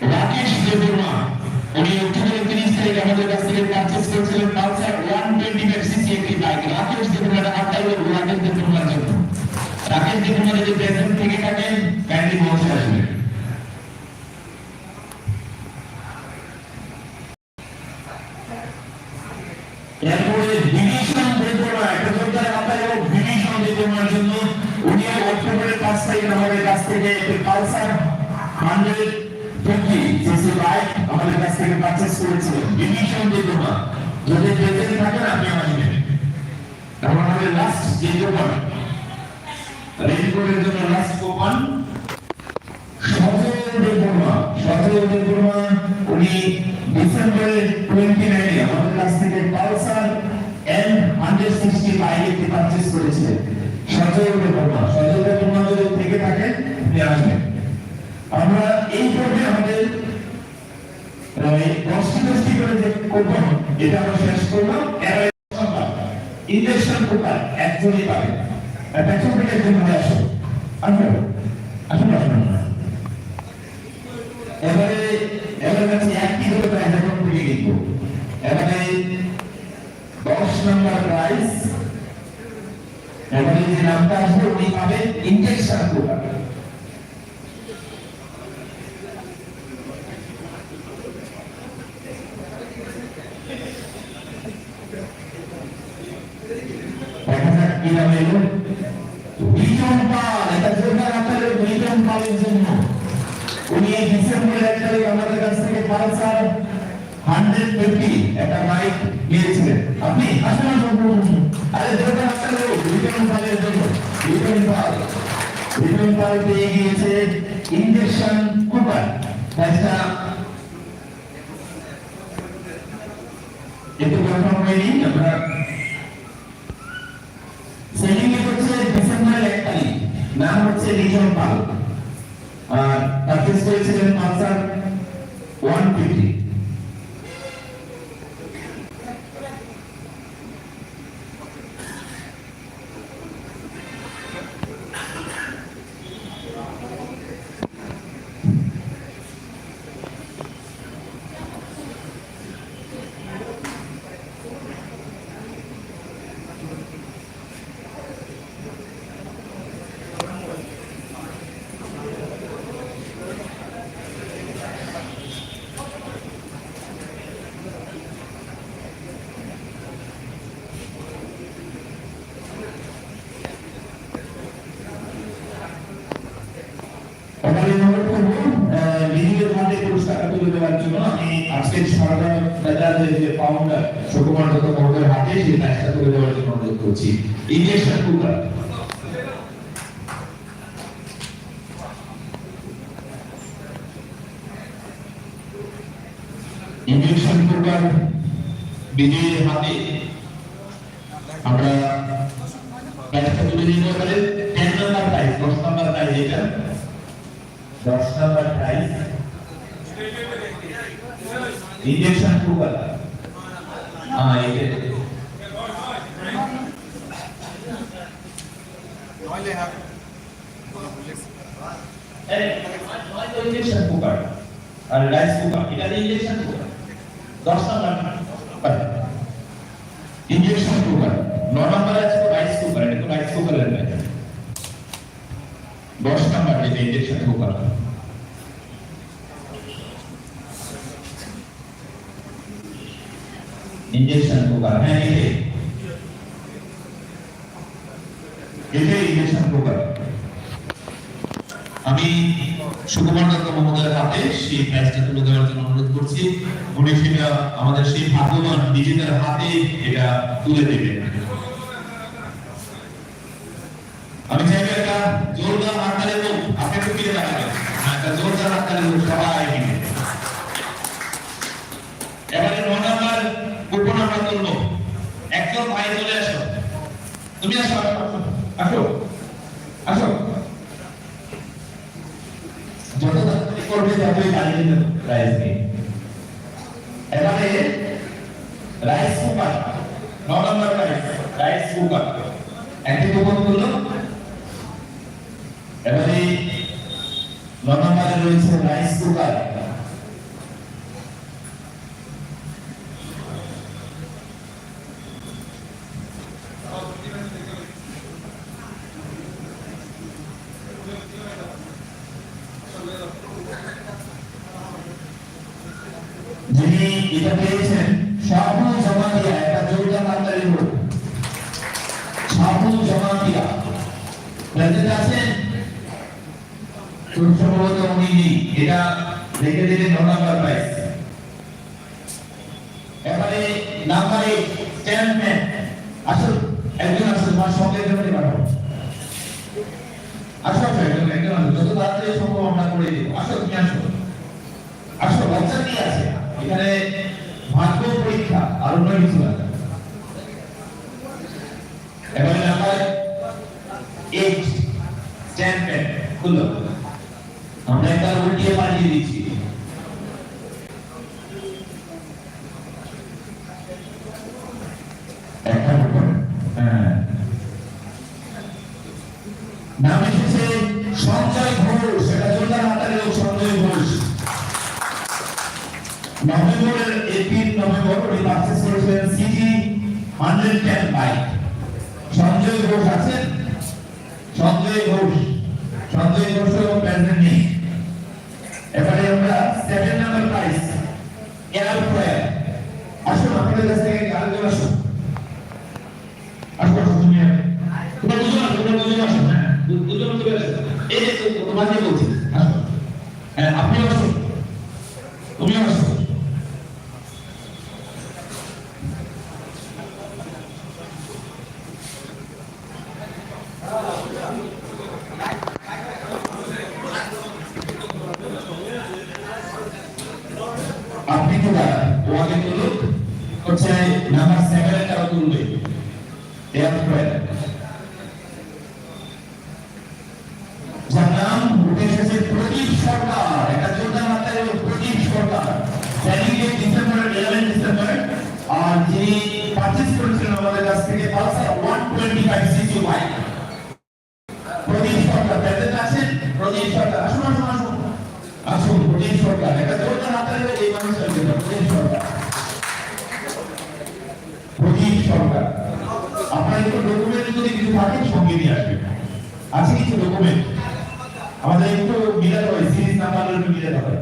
রাকেশ দেববর্মা উনি অক্টোবরের 30 তারিখ আমাদের কাছ থেকে পারচেজ করেছিলেন পালসার 125 সিসি একটি বাইক। রাকেশ দেববর্মা হাততালি হোক রাকেশ দেববর্মার জন্য। রাকেশ দেববর্মা যদি প্রেজেন্ট থেকে থাকেন কাইন্ডলি বসে আসবেন। এরপরে ডিভিশন দেববর্মা একটা জোরদার হাততালি হোক ডিভিশন দেববর্মার জন্য। উনি অক্টোবরের 5 তারিখ আমাদের কাছ থেকে একটি পালসার 150 সিসি বাইক আমাদের কাছ থেকে পারচেজ করেছিলেন। ডিভিশন দেববর্মা যদি প্রেজেন্ট থাকেন আপনি আসবেন। তারপর আমাদের লাস্ট যে কুপন রেইনকোটের জন্য লাস্ট কুপন সজল দেববর্মা উনি ডিসেম্বরের 29 আমাদের কাছ থেকে পালসার N160 বাইক একটি পারচেজ করেছিলেন। সজল দেববর্মা যদি থেকে থাকেন আপনি আসবেন। আমরা এই পর্বে আমাদের দশটি করে যে কুপন এটা আমরা শেষ করলাম। ইনজেকশন কুপন একজনই পাবেন। পেছন থেকে একজন ভাই আসুন আসুন। এবারে কাছে একটি করে প্রাইজ এখন থেকে কিনবো। এবারে 10 নম্বর প্রাইজ এবারে যে নামটা আসবে উনি পাবেন ইনজেকশন কুপন। কি নাম এলো? বিজন পাল। এটা জোরদার হাততালি বিজন পালের জন্য। উনি এই ডিসেম্বরের 1 তারিখ আমাদের কাছ থেকে পালসার 150 একটা বাইক নিয়েছিলেন। আপনি আসলে আরে জোরদার হাততালি বিজন পালের জন্য। বিজন পাল পেয়ে গিয়েছে ইনজেকশন কুপন। এটা একটু কনফার্ম হয়নি। আমরা সেলিং হচ্ছে ডিসেম্বরের 1 তারিখ। নাম হচ্ছে বিজন পাল। আর পারচেজ করেছিলেন পালসার 150। আজকের সারদা বাজারের যে ফাউন্ডার সুকুমার দত্ত মহোদয়ের হাতে সেই প্রাইজটা তুলে দেওয়ার জন্য অনুরোধ করছি। ইনজেকশন কুপন বিজয়ীর হাতে আমরা প্রাইজটা তুলে দিতে পারে। 10 নম্বর প্রাইজ 10 নম্বর প্রাইজ এটা 10 নম্বর প্রাইজ इंजेक्शन कुपन। हाँ ये इंजेक्शन कुपन और राइस कुपन এটা इंजेक्शन कुपन 10 নম্বর इंजेक्शन कुपन 9 নম্বর আছে রাইস কুপার। এটা তো রাইস কুপারের না 10 নম্বর এটা इंजेक्शन कुपन। इंजेक्शन कुपन है ये इंजेक्शन कुपन। আমি সুকুমার দত্ত মহোদয়ের হাতে সেই প্রাইজটা তুলে দেওয়ার জন্য অনুরোধ করছি। উনি সেটা আমাদের সেই ভাগ্যবান নিজেদের হাতে এটা তুলে দেবেন। আমি চাইবো একটা জোরদার হাততালি হোক। আপনি একটু ফিরে তাকাবেন। একটা জোরদার হাততালি হোক সবাই মিলে। এবারে 9 নম্বর কুপন আমরা তুলবো। একজন ভাই চলে আসো। তুমি আসো আসো আসো। যত তাড়াতাড়ি করবে ততই জানিয়ে দেব প্রাইজ নেই। এবারে রাইস কুপার 9 নম্বর প্রাইজ রাইস কুপার একটি কুপন তুললো। এবারে 9 নম্বরে রয়েছে রাইস কুপার এটা পেয়েছেন শাহুল জামাতিয়া, একটা জোরদার হাততালি হোক। শাহুল জামাতিয়া প্রেজেন্ট আছেন? খুব সম্ভবত উনি নেই, এটা রেখে দিলেন 9 নাম্বার প্রাইজ। এবারে নাম্বার 8 চ্যাম্পিয়ন আসল একজন আসল তোমার সঙ্গে একজন পাঠাবো। আসো একজন আসো, যত তাড়াতাড়ি সম্ভব আমরা করে দেব। আসো তুমি আসো, আসো বাচ্চা নিয়ে আছে এখানে, ভাগ্য পরীক্ষা আর অন্য কিছু না। এবারে নাম্বার 8 চ্যাম্পিয়ন খুলো, আমরা একটা উল্টিয়ে পাঠিয়ে দিচ্ছি। একটা নাম এসেছে সঞ্জয় ঘোষ, এটা জোরদার হাততালি হোক সঞ্জয় ঘোষ। নভেম্বরের 18 নভেম্বর উনি পারচেজ করেছিলেন সিটি 110 বাইক। সঞ্জয় ঘোষ আছেন? সঞ্জয় ঘোষ, সঞ্জয় ঘোষ প্রেজেন্ট নেই। এবারে আমরা 7 নাম্বার প্রাইজ এয়ার ফ্রায়ার। আসুন আপনাদের কাছ থেকে আরেকজন আসুন, আসুন তুমি দুজন আসুন, হ্যাঁ দুজন চলে আসুন। এই যে তোমাকে বলছি আসুন, হ্যাঁ আপনিও আসুন, তুমিও আসুন। আপনি তো তোমাকে তুলুক হচ্ছে নাম্বার 7 এর কারো তুলবে এয়ার ফ্রায়ার, যার নাম উঠে এসেছে প্রদীপ সরকার। একটা জোরদার হাততালি হোক প্রদীপ সরকার। ডেলিগেট ডিসেম্বর 11 ডিসেম্বর, আর যিনি পারচেজ করেছিলেন আমাদের কাছ থেকে পালসার 125 সিসি বাইক। প্রদীপ সরকার প্রেজেন্ট আছেন? প্রদীপ সরকার আসুন আসুন আসুন আসুন। প্রদীপ সরকার একটা জোরদার হাততালি হোক এই মানুষের জন্য। প্রদীপ সরকার, প্রদীপ সরকার আপনার একটু ডকুমেন্ট যদি কিছু থাকে সঙ্গে নিয়ে আসবেন। আছে কিছু ডকুমেন্ট আমাদের একটু মিলাতে হয়, সিরিজ নাম্বার একটু মিলাতে হয়।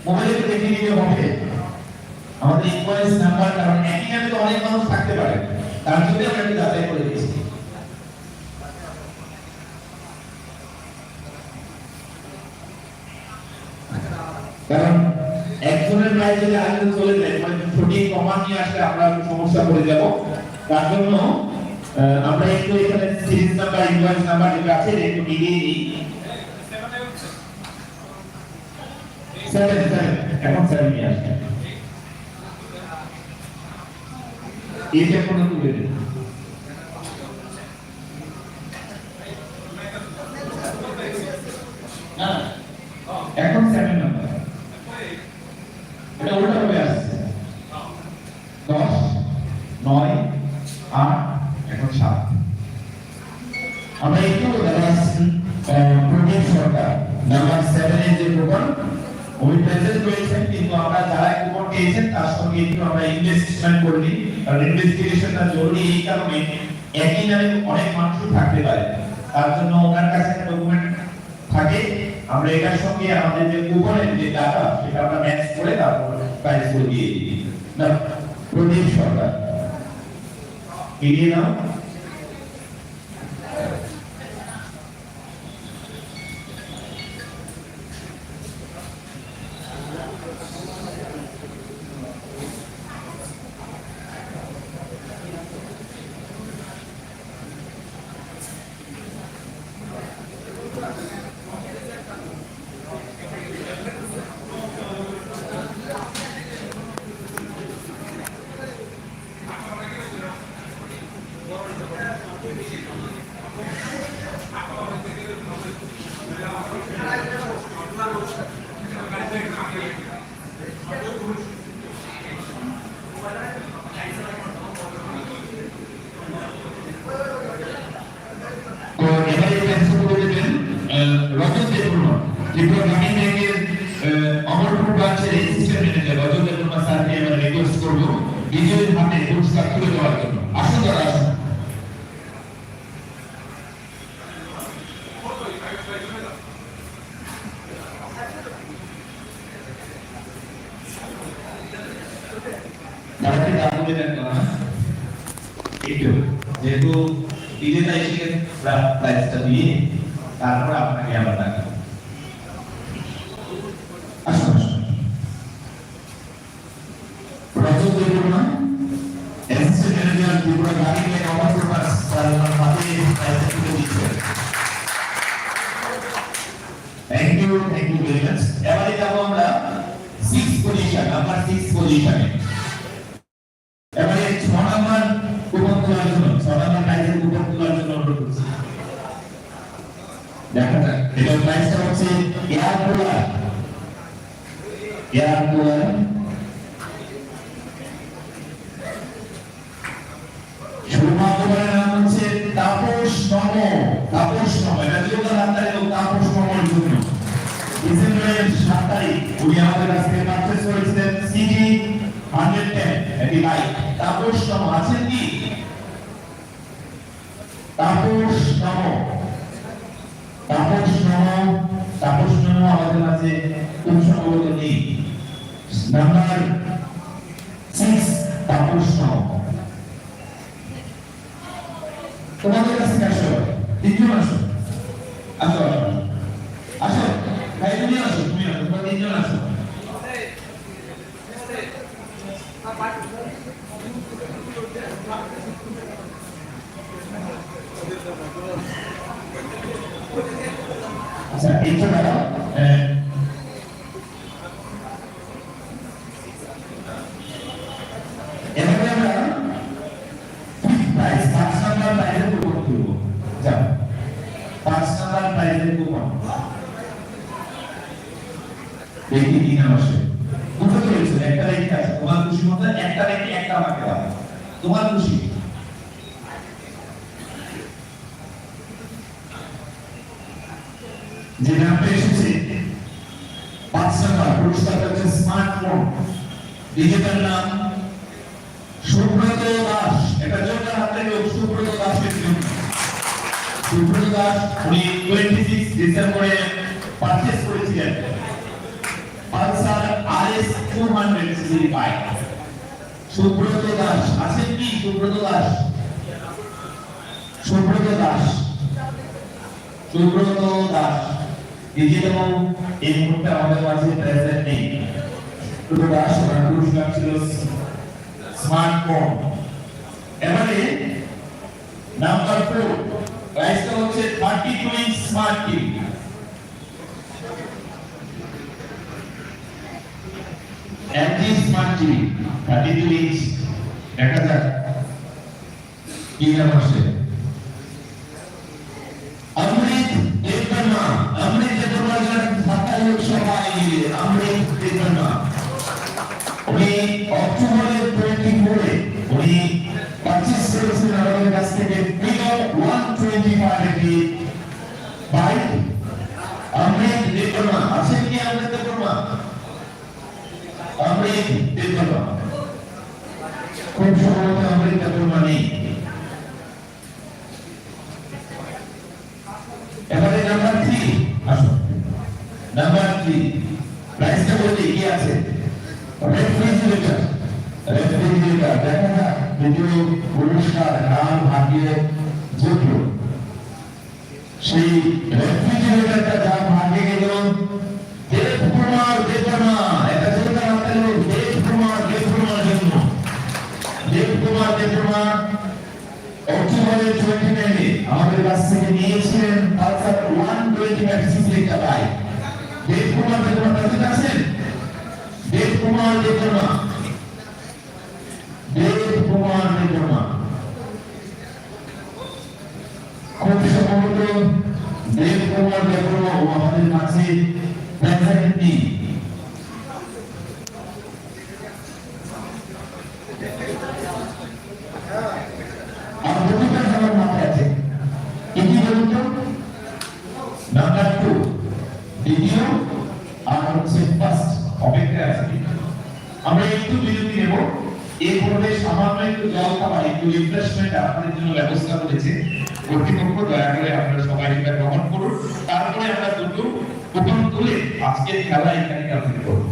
মোবাইলে একটু দেখে নিতে হবে আমাদের ইনভয়েস নাম্বার, কারণ একই নামে তো অনেক মানুষ থাকতে পারে, তার জন্য আমরা একটু যাচাই করে দিচ্ছি। কারণ একজনের প্রাইজ যদি আরেকজন চলে যায় মানে সঠিক প্রমাণ নিয়ে আসলে আমরা সমস্যা পড়ে যাব। তার জন্য আমরা একটু এখানে সিরিজ নাম্বার ইনভয়েস নাম্বার যেটা আছে একটু মিলিয়ে নিই। 7 এখন 7 নিয়ে আসবে, এই যে কোনো তুলে দিন। না এখন 7 নাম্বার, এটা উল্টা ভাবে আসছে। 10 9 8 এখন 7। আমরা একটু প্রদীপ সরকার নাম্বার 7 এর যে কুপন উনি প্রেজেন্ট করেছেন, কিন্তু আমরা যারা কুপন পেয়েছেন তার সঙ্গে একটু আমরা ইনভেস্টমেন্ট করে নিই, কারণ ইনভেস্টিগেশনটা জরুরি। এই কারণে একই নামে অনেক মানুষ থাকতে পারে, তার জন্য ওনার কাছে ডকুমেন্ট থাকে। আমরা এটার সঙ্গে আমাদের যে কুপনের যে ডাটা সেটা আমরা ম্যাচ করে তারপর প্রাইস করে দিয়ে দিই। না প্রদীপ সরকার এগিয়ে নাও। অমরপুর ব্রাঞ্চের অ্যাসিস্ট্যান্ট ম্যানেজার রজত দেববর্মা স্যারকে আমরা রিকোয়েস্ট করব বিজয়ীর হাতে পুরস্কার তুলে দেওয়ার জন্য। আসুন তারা আসুন। তাহলে দাম বলে দেন না একটু যেহেতু বিজেতা এসে প্রাইসটা দিয়ে তারপর আপনাকে আবার টাকা আসুন প্রথম দেবনা অ্যাসিস্ট্যান্ট ম্যানেজার ত্রিপুরা গাড়ি নিয়ে আমার প্রকাশ তার হাতে প্রাইসটা তুলে দিচ্ছে থ্যাংক ইউ ভেরি মাচ এবারে যাব আমরা 6 পজিশন নাম্বার 6 পজিশনে এবারে 6 নাম্বার কুপন তোলার জন্য 6 নাম্বার প্রাইজের কুপন তোলার জন্য অনুরোধ করছি দেখা যাক এটার প্রাইসটা হচ্ছে এয়ার কুলার শুরুমাত্রের নাম হচ্ছে তাপস নম এটা যেটা রাত্রে লোক তাপস নমর জন্য ডিসেম্বরের 7 তারিখ উনি আমাদের কাছ থেকে পারচেজ করেছিলেন সিডি 110 এটি লাইক তাপস নম আছেন কি তাপস নম আমাদের কাছে খুব সম্ভবত নেই নাম্বার 6 তাপস নম তোমাদের কাছে আসো তিনজন আসো ভাই তুমি আসো তোমরা তিনজন আসো আচ্ছা এইটা দাঁড়াও এবারে আমরা প্রাইস 5 নাম্বার প্রাইজের কুপন তুলব যাও 5 নাম্বার প্রাইজের কুপন দেখি কি নাম আসে দুটো রয়েছে একটা রেখে আছে তোমার খুশি মতো একটা রেখে একটা আমাকে দাও তোমার খুশি যে নামটা এসেছে 5 নাম্বার পুরস্কারটা হচ্ছে স্মার্টফোন ডিজিটাল নাম সুব্রত দাস এটা জন্য হাতে লোক সুব্রত দাসের জন্য সুব্রত দাস উনি 26 ডিসেম্বরে পারচেজ করেছিলেন Pulsar RS 200 CC bike Subrata Das আছেন কি সুব্রত দাস ডিজিটাল এই মুহূর্তে আমাদের মাঝে প্রেজেন্ট নেই সুব্রত দাস পুরস্কার ছিল স্মার্টফোন এবারে নাম্বার 4 প্রাইসটা হচ্ছে 32 inch smart TV LG smart TV 32 inch দেখা যাক কি নাম আসে অমৃত দেববর্মা সরকারি লোক সভায় গিয়ে অমৃত দেববর্মা উনি অক্টোবরের 24 উনি পারচেজ করেছিলেন আমাদের কাছ থেকে প্রিয় 125 একটি বাইক অমৃত দেববর্মা আছেন কি অমৃত দেববর্মা খুব সম্ভবত অমৃত দেববর্মা নেই এবারে নাম্বার 3 আসো নাম্বার 3 প্রাইসটা বলি কি আছে রেফ্রিজারেটর দেখা যাক দ্বিতীয় পুরস্কার নাম ভাগ্যে যোগ্য সেই রেফ্রিজারেটরটা যা ভাগ্যে গেল দেবকুমার দেববর্মা এটা যেটা হাতে লোক দেবকুমার জন্য দেবকুমার দেববর্মা অক্টোবরের 29 আমাদের কাছ থেকে নিয়েছিলেন পালসার 125 সিসি একটা বাইক দেবকুমার দেববর্মা কাছে আছেন দেবকুমার দেববর্মা খুব সম্ভবত দেবকুমার দেববর্মা আমাদের কাছে প্রেজেন্ট নেই আর দুটো আমার মাথায় আছে এটি বলুন তো নাম্বার 2 দ্বিতীয় আর হচ্ছে ফার্স্ট অপেক্ষায় আছে আমরা একটু বিরতি নেব এই পর্বে সামান্য একটু জল খাবার একটু রিফ্রেশমেন্ট আপনাদের জন্য ব্যবস্থা করেছে কর্তৃপক্ষ দয়া করে আপনারা সবাই এটা গ্রহণ করুন তারপরে আমরা দুটো কুপন তুলে আজকের খেলা এখানে কমপ্লিট করব